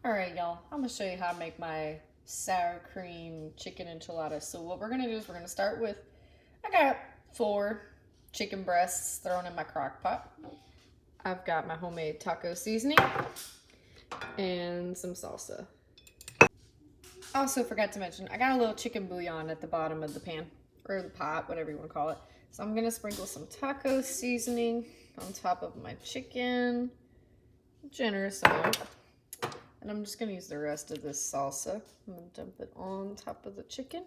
Alright, y'all, I'm gonna show you how to make my sour cream chicken enchiladas. So what we're gonna do is we're gonna start with, I got 4 chicken breasts thrown in my crock pot. I've got my homemade taco seasoning and some salsa. Also forgot to mention, I got a little chicken bouillon at the bottom of the pan, or the pot, whatever you wanna call it. So I'm gonna sprinkle some taco seasoning on top of my chicken, generous amount. And I'm just gonna use the rest of this salsa. I'm gonna dump it on top of the chicken.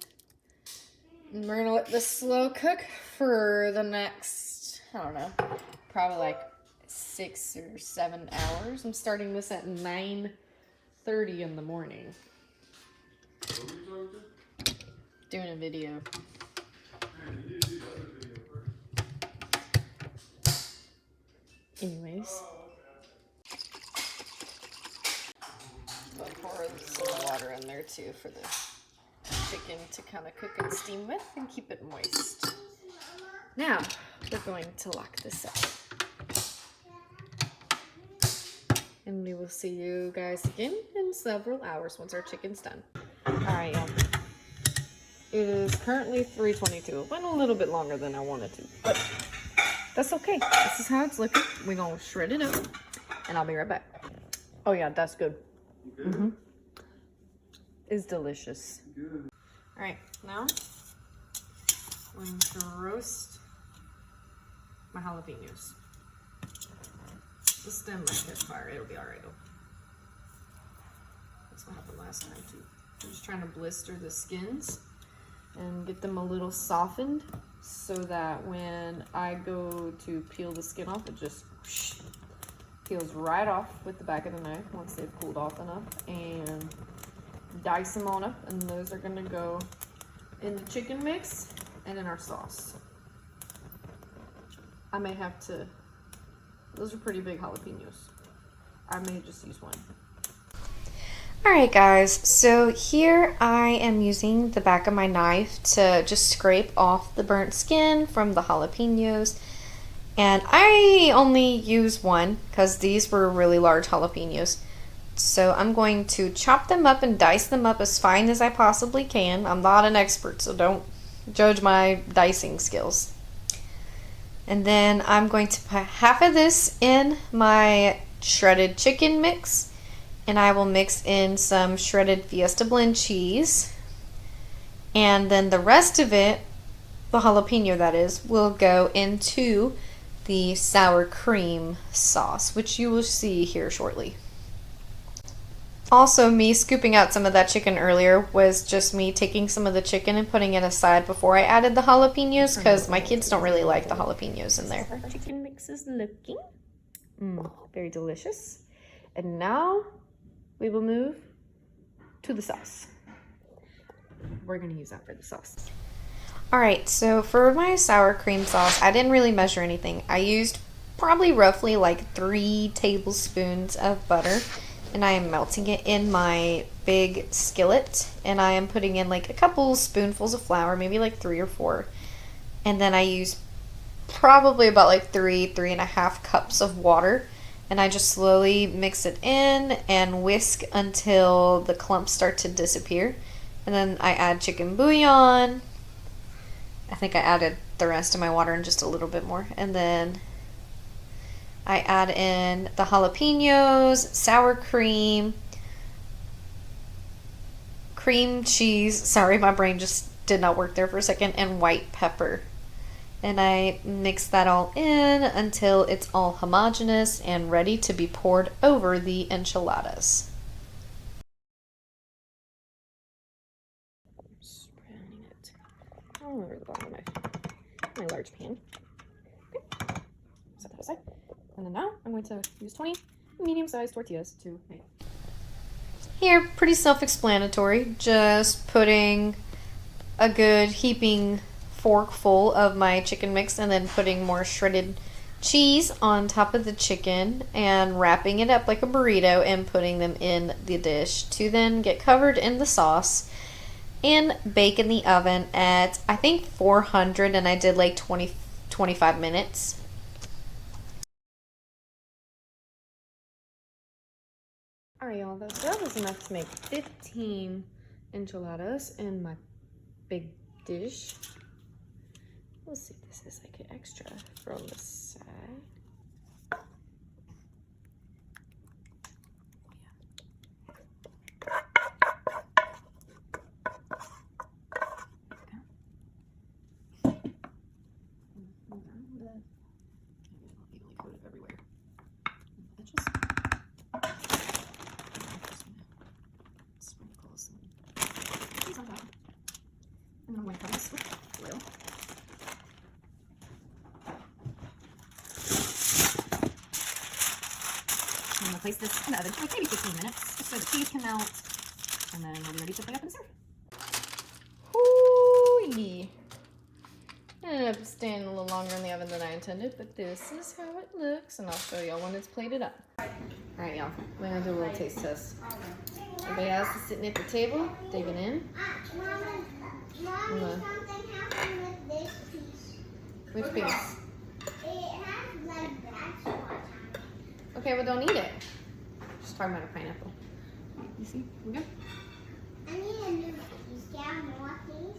And we're gonna let this slow cook for the next, I don't know, probably like 6 or 7 hours. I'm starting this at 9:30 in the morning. Doing a video. Anyways. I'll pour some water in there too for the chicken to kind of cook and steam with and keep it moist. Now, we're going to lock this up. And we will see you guys again in several hours once our chicken's done. Alright, y'all. It is currently 3:22. It went a little bit longer than I wanted to, but that's okay. This is how it's looking. We're going to shred it up, and I'll be right back. Oh yeah, that's good. Mm-hmm. It's delicious. Alright, now I'm going to roast my jalapenos. The stem might catch fire. It'll be alright though. That's what happened last time too. I'm just trying to blister the skins and get them a little softened so that when I go to peel the skin off, it just whoosh, peels right off with the back of the knife once they've cooled off enough, and dice them on up, and those are gonna go in the chicken mix and in our sauce. I may have to, those are pretty big jalapenos. I may just use one. Alright guys, so here I am using the back of my knife to just scrape off the burnt skin from the jalapenos. And I only use one because these were really large jalapenos. So I'm going to chop them up and dice them up as fine as I possibly can. I'm not an expert, so don't judge my dicing skills. And then I'm going to put half of this in my shredded chicken mix. And I will mix in some shredded Fiesta blend cheese. And then the rest of it, the jalapeno that is, will go into the sour cream sauce, which you will see here shortly. Also, me scooping out some of that chicken earlier was just me taking some of the chicken and putting it aside before I added the jalapenos, because my kids don't really like the jalapenos in there. Our chicken mix is looking very delicious. And now we will move to the sauce. We're going to use that for the sauce. Alright, so for my sour cream sauce, I didn't really measure anything. I used probably roughly like 3 tablespoons of butter, and I am melting it in my big skillet, and I am putting in like a couple spoonfuls of flour, maybe like 3 or 4. And then I use probably about like 3.5 cups of water. And I just slowly mix it in and whisk until the clumps start to disappear. And then I add chicken bouillon. I think I added the rest of my water and just a little bit more. And then I add in the jalapenos, sour cream, cream cheese. Sorry, my brain just did not work there for a second. And white pepper. And I mix that all in until it's all homogeneous and ready to be poured over the enchiladas. Spreading it all over the bottom of my large pan. Okay. Set that aside. And then now I'm going to use 20 medium-sized tortillas to make. Here, pretty self-explanatory. Just putting a good heaping fork full of my chicken mix and then putting more shredded cheese on top of the chicken and wrapping it up like a burrito and putting them in the dish to then get covered in the sauce and bake in the oven at I think 400, and I did like 25 minutes. All right, y'all, so that was enough to make 15 enchiladas in my big dish. We'll see if this is like an extra from the side. And I'm going to cover this with oil. I'm going to place this in the oven for like maybe 15 minutes, just so the cheese can melt, and then we'll be ready to put it up and serve. Hoo-yee! Ended up staying a little longer in the oven than I intended, but this is how it looks, and I'll show y'all when it's plated up. Alright, y'all, we're going to do a little taste test. Everybody else is sitting at the table, digging in. Mommy, something happened with this piece. Which piece? It has like black spots on it. Okay, well, don't eat it. Just talking about a pineapple. You see? We good? I need a new piece. Do you have more, please?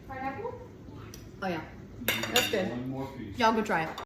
Pineapple? Yeah. Oh, yeah. That's good. One more piece. Y'all go try it.